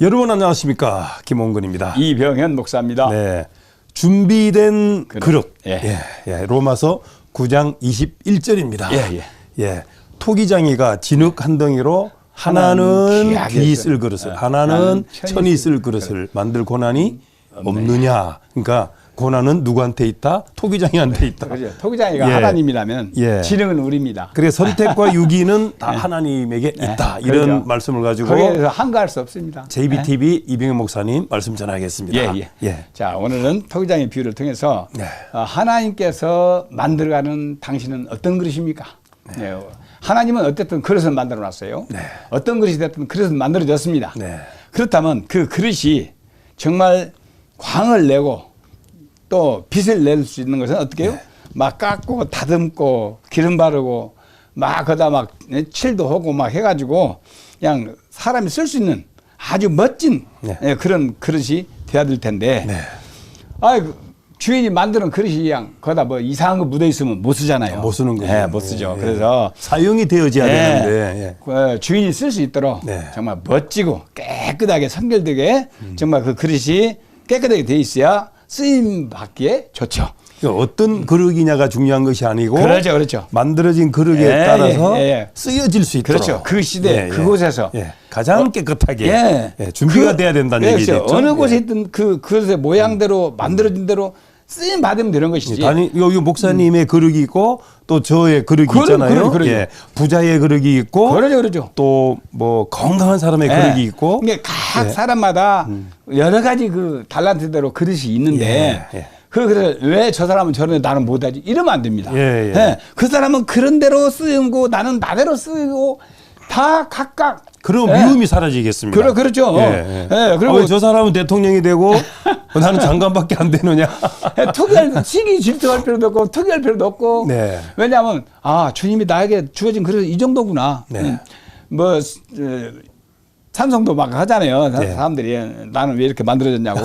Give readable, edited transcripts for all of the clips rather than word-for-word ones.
여러분 안녕하십니까, 김홍근입니다. 이병현 목사입니다. 네, 준비된 그릇. 예. 로마서 9장 21절입니다. 예. 토기장이가 진흙 한 덩이로 하나는 귀하게 귀히 쓸 그릇을, 하나는 천이 쓸 그릇을 만들 고난이 없느냐. 그러니까 고난은 누구한테 있다? 토기장이한테 있다. 그렇죠. 토기장이가 하나님이라면 진흙은 우리입니다. 그래서 선택과 유기는 다 하나님에게 있다. 이런 그렇죠. 말씀을 가지고 거기에 대해서 한가할 수 없습니다. JBTV 이병현 목사님 말씀 전하겠습니다. 자, 오늘은 토기장의 비유를 통해서 하나님께서 만들어가는 당신은 어떤 그릇입니까? 하나님은 어쨌든 그릇을 만들어 놨어요. 어떤 그릇이 됐든 그릇은 만들어졌습니다. 그렇다면 그 그릇이 정말 광을 내고 또 빛을 낼 수 있는 것은 어떻게 해요? 막 깎고 다듬고 기름 바르고 막 거기다 막 칠도 하고 막 해가지고 그냥 사람이 쓸 수 있는 아주 멋진 그런 그릇이 돼야 될 텐데 주인이 만드는 그릇이 그냥 거기다 뭐 이상한 거 묻어 있으면 못 쓰잖아요. 못 쓰는 거죠. 못 쓰죠. 그래서 사용이 되어져야 되는데 주인이 쓸 수 있도록 정말 멋지고 깨끗하게 선결되게 정말 그 그릇이 깨끗하게 돼 있어야 쓰임 받기에 좋죠. 그러니까 어떤 그릇이냐가 중요한 것이 아니고 그렇죠. 만들어진 그릇에 따라서 쓰여질 수 있도록. 그렇죠. 그 시대 그곳에서 가장 깨끗하게 준비가 돼야 된다는 얘기죠. 어느 곳에 있던 그 그릇의 모양대로 만들어진 대로 쓰임 받으면 되는 것이지. 여기 목사님의 그릇이 있고 또 저의 그릇이 있잖아요. 부자의 그릇이 있고 그러죠. 또 뭐 건강한 사람의 그릇이 있고. 그러니까 각 사람마다 여러 가지 그 달란트대로 그릇이 있는데 그래서 왜 저 사람은 저런데 나는 못하지 이러면 안 됩니다. 그 사람은 그런 대로 쓰고 나는 나대로 쓰고 다 각각 그럼 미움이 사라지겠습니다. 그렇죠. 그리고 저 사람은 대통령이 되고 나는 장관밖에 안 되느냐. 시기 질투할 필요도 없고 특이할 필요도 없고. 왜냐하면 주님이 나에게 주어진 그릇 이 정도구나. 찬송도 막 하잖아요. 사람들이 나는 왜 이렇게 만들어졌냐고.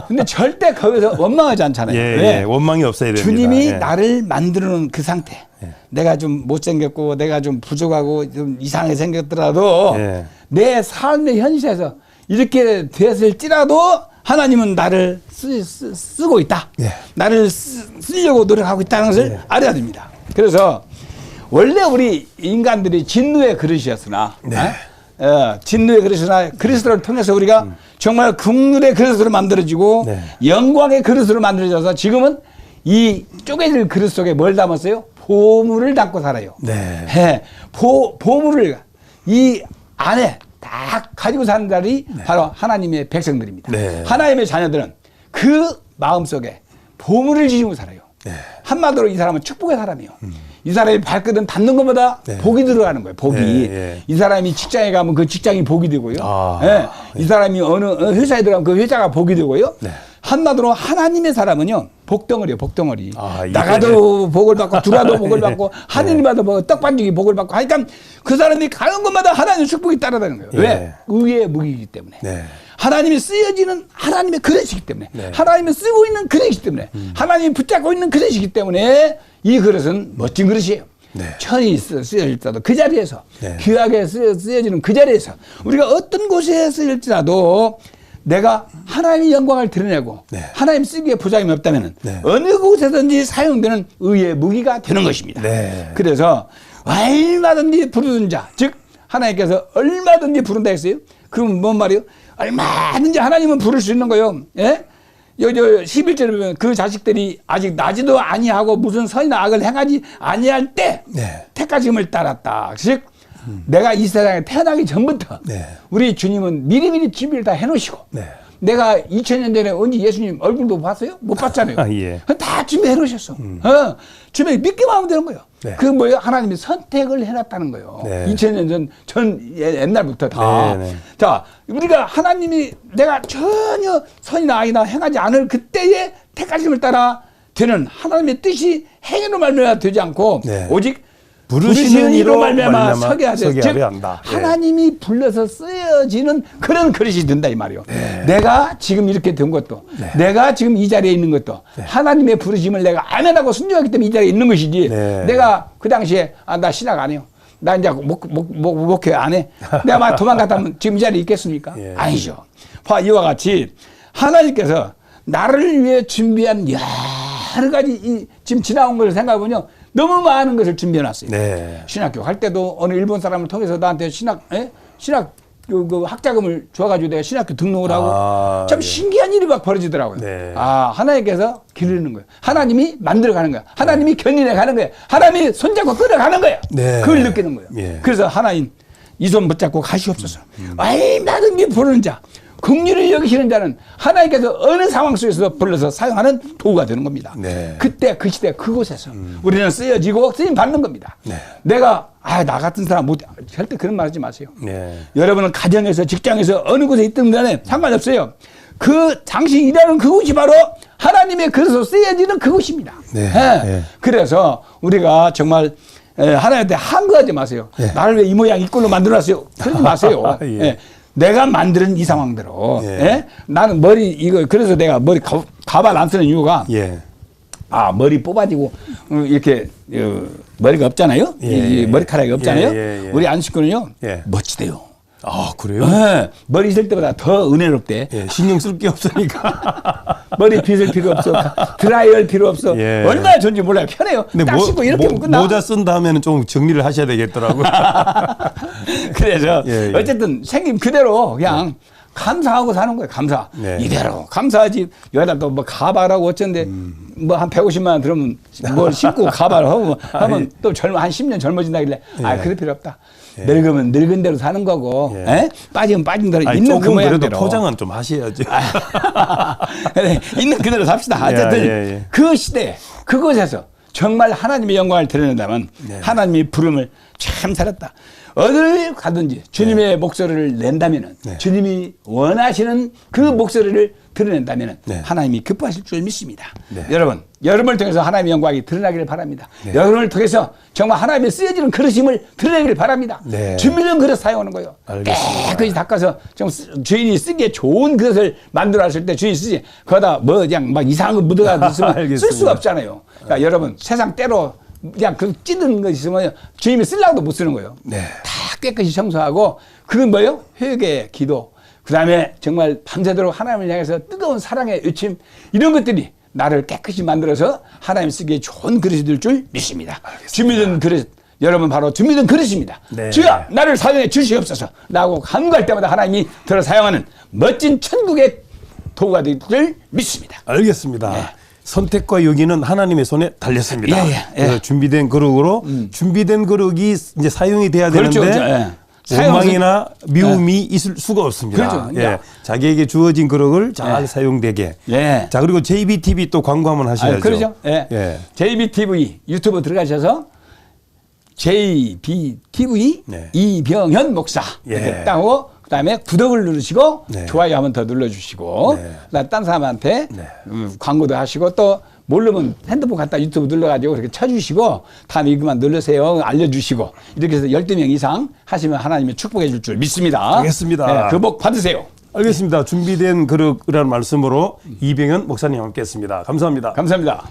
근데 절대 거기서 원망하지 않잖아요. 왜? 원망이 없어야 됩니다. 주님이 나를 만들어 놓은 그 상태. 내가 좀 못생겼고 내가 좀 부족하고 좀 이상하게 생겼더라도 내 삶의 현실에서 이렇게 됐을지라도 하나님은 나를 쓰고 있다. 나를 쓰려고 노력하고 있다는 것을 알아야 됩니다. 그래서 원래 우리 인간들이 진노의 그릇이었으나 진노의 그릇이나 그리스도를 통해서 우리가 정말 국률의 그릇으로 만들어지고 영광의 그릇으로 만들어져서 지금은 이 쪼개질 그릇 속에 뭘 담았어요? 보물을 담고 살아요. 보물을 이 안에 다 가지고 사는 자들이 바로 하나님의 백성들입니다. 하나님의 자녀들은 그 마음속에 보물을 지니고 살아요. 한마디로 이 사람은 축복의 사람이에요. 이 사람이 발끝은 닿는 것보다 복이 들어가는 거예요. 복이. 이 사람이 직장에 가면 그 직장이 복이 되고요. 이 사람이 어느 회사에 들어가면 그 회사가 복이 되고요. 한마디로 하나님의 사람은요 복덩어리요, 복덩어리. 나가도 복을 받고 들어와도 복을 받고 하느님마다 떡 반죽이 복을 받고 하니까 그 사람이 가는 곳마다 하나님의 축복이 따라다니는 거예요. 왜? 의의 무기이기 때문에. 하나님이 쓰여지는 하나님의 그릇이기 때문에 하나님이 쓰고 있는 그릇이기 때문에 하나님이 붙잡고 있는 그릇이기 때문에 이 그릇은 멋진 그릇이에요. 천이 쓰여질지라도 그 자리에서 귀하게 쓰여지는 그 자리에서 우리가 어떤 곳에 쓰일지라도 내가 하나님의 영광을 드러내고 하나님 쓰기에 부작용이 없다면 어느 곳에든지 사용되는 의의 무기가 되는 것입니다. 그래서 얼마든지 부르는 자, 즉 하나님께서 얼마든지 부른다 했어요. 그럼 뭔 말이에요? 얼마든지 하나님은 부를 수 있는 거예요. 여기 11절에 보면 그 자식들이 아직 나지도 아니하고 무슨 선이나 악을 행하지 아니할 때 택하심을 따랐다. 즉 내가 이 세상에 태어나기 전부터 우리 주님은 미리미리 준비를 다 해놓으시고 내가 2000년 전에 언제 예수님 얼굴도 봤어요? 못 봤잖아요. 다 준비해 놓으셨어. 준비 믿기만 하면 되는 거예요. 그 뭐예요? 하나님이 선택을 해놨다는 거예요. 2000년 전 옛날부터 다. 자, 우리가 하나님이 내가 전혀 선이나 악이나 행하지 않을 그때에 택하심을 따라 되는 하나님의 뜻이 행위로 말미암아 되지 않고 오직 부르시는 이로 말미암아 서게 하되 즉 하나님이 불러서 쓰여지는 그런 그릇이 된다 이 말이요. 내가 지금 이렇게 된 것도 내가 지금 이 자리에 있는 것도 하나님의 부르심을 내가 아멘하고 순종하기 때문에 이 자리에 있는 것이지 내가 그 당시에 나 신학 안 해요. 나 이제 목회 안 해. 내가 막 도망갔다면 지금 이 자리에 있겠습니까? 예. 아니죠. 봐, 이와 같이 하나님께서 나를 위해 준비한 여러 가지 지금 지나온 것을 생각해보면 너무 많은 것을 준비해놨어요. 네. 신학교 갈 때도 어느 일본 사람을 통해서 나한테 신학 그 학자금을 줘가지고 내가 신학교 등록을 하고 참 예. 신기한 일이 막 벌어지더라고요. 네. 하나님께서 기르는 거예요. 하나님이 만들어가는 거예요. 하나님이 견인해가는 거예요. 하나님이 손잡고 끌어가는 거예요. 네. 그걸 느끼는 거예요. 예. 그래서 하나님 이 손 붙잡고 가시옵소서. 아이 나는 미 부르는 자 긍휼을 여기시는 자는 하나님께서 어느 상황 속에서 불러서 사용하는 도구가 되는 겁니다. 네. 그때 그 시대 그곳에서 우리는 쓰여지고 쓰임 받는 겁니다. 네. 내가 나 같은 사람 못 절대 그런 말 하지 마세요. 네. 여러분은 가정에서 직장에서 어느 곳에 있든 간에 상관없어요. 그 당신이 일하는 그곳이 바로 하나님의 그릇으로 쓰여지는 그곳입니다. 네. 네. 그래서 우리가 정말 하나님한테 항거하지 마세요. 네. 나를 왜 이 모양 이 꼴로 만들어놨어요. 그러지 마세요. 예. 내가 만드는 이 상황대로 예. 나는 머리 이거 그래서 내가 머리 가발 안 쓰는 이유가 예. 머리 뽑아지고 이렇게 머리가 없잖아요. 예, 이 예. 머리카락이 없잖아요. 예. 우리 안식구는요 예. 멋지대요. 그래요? 머리 있을 때보다 더 은혜롭대. 예, 신경 쓸 게 없으니까. 머리 빗을 필요 없어. 드라이할 필요 없어. 예. 얼마나 좋은지 몰라요. 편해요. 딱 씻고 이렇게 하면 끝나. 모자 쓴 다음에는 좀 정리를 하셔야 되겠더라고요. 그래서 예, 예. 어쨌든 생긴 그대로 그냥 감사하고 사는 거예요. 감사. 네. 이대로 감사하지. 여기다 또 뭐 가발하고 어쩐데 뭐 한 150만 원 들으면 뭘 신고 가발하고 하면 또 한 10년 젊어진다길래 그럴 필요 없다. 늙으면 늙은 대로 사는 거고 빠지면 빠진 대로 있는 그 조금 모양대로. 그래도 포장은 좀 하셔야죠. 있는 그대로 삽시다. 어쨌든 그 시대 그곳에서 정말 하나님의 영광을 드러낸다면 하나님의 부름을 참 살았다. 어딜 가든지 주님의 목소리를 낸다면은 주님이 원하시는 그 목소리를 드러낸다면은 하나님이 기뻐하실 줄 믿습니다. 여러분, 여러분을 통해서 하나님의 영광이 드러나기를 바랍니다. 여러분을 통해서 정말 하나님의 쓰여지는 그릇임을 드러내기를 바랍니다. 준비된 그릇 사용하는 거예요. 알겠습니다. 깨끗이 닦아서 좀 주인이 쓰기에 좋은 그릇을 만들어놨을 때 주인이 쓰지 거기다 뭐 그냥 막 이상한 거 묻어가지고 있으면 쓸 수가 없잖아요. 그러니까 여러분 세상 때로 그냥 그 찌든 거 있으면 주님이 쓰려고도 못 쓰는 거예요. 다 깨끗이 청소하고 그건 뭐예요? 회개, 기도. 그 다음에 정말 밤새도록 하나님을 향해서 뜨거운 사랑의 외침 이런 것들이 나를 깨끗이 만들어서 하나님 쓰기에 좋은 그릇이 될 줄 믿습니다. 준비된 그릇. 여러분 바로 준비된 그릇입니다. 주여 나를 사용해 주시옵소서 라고 간구할 때마다 하나님이 들어 사용하는 멋진 천국의 도구가 될 줄 믿습니다. 알겠습니다. 선택과 여기는 하나님의 손에 달렸습니다. 예. 준비된 그릇으로 준비된 그릇이 이제 사용이 돼야 그렇죠, 되는데 그렇죠. 원망이나 미움이 있을 수가 없습니다. 그렇죠. 자기에게 주어진 그릇을 잘 사용되게. 자 그리고 JBTV 또 광고 한번 하셔야죠. 그렇죠. JBTV 유튜브 들어가셔서 JBTV 이병현 목사 이렇게 따고 그다음에 구독을 누르시고 좋아요 한번 더 눌러주시고 그다음 딴 사람한테 광고도 하시고 또 모르면 핸드폰 갖다 유튜브 눌러가지고 그렇게 쳐주시고 다음에 이것만 눌러세요 알려주시고 이렇게 해서 12명 이상 하시면 하나님이 축복해 줄 줄 믿습니다. 알겠습니다. 그 복 받으세요. 알겠습니다. 준비된 그릇이라는 말씀으로 이병현 목사님 함께 했습니다. 감사합니다. 감사합니다.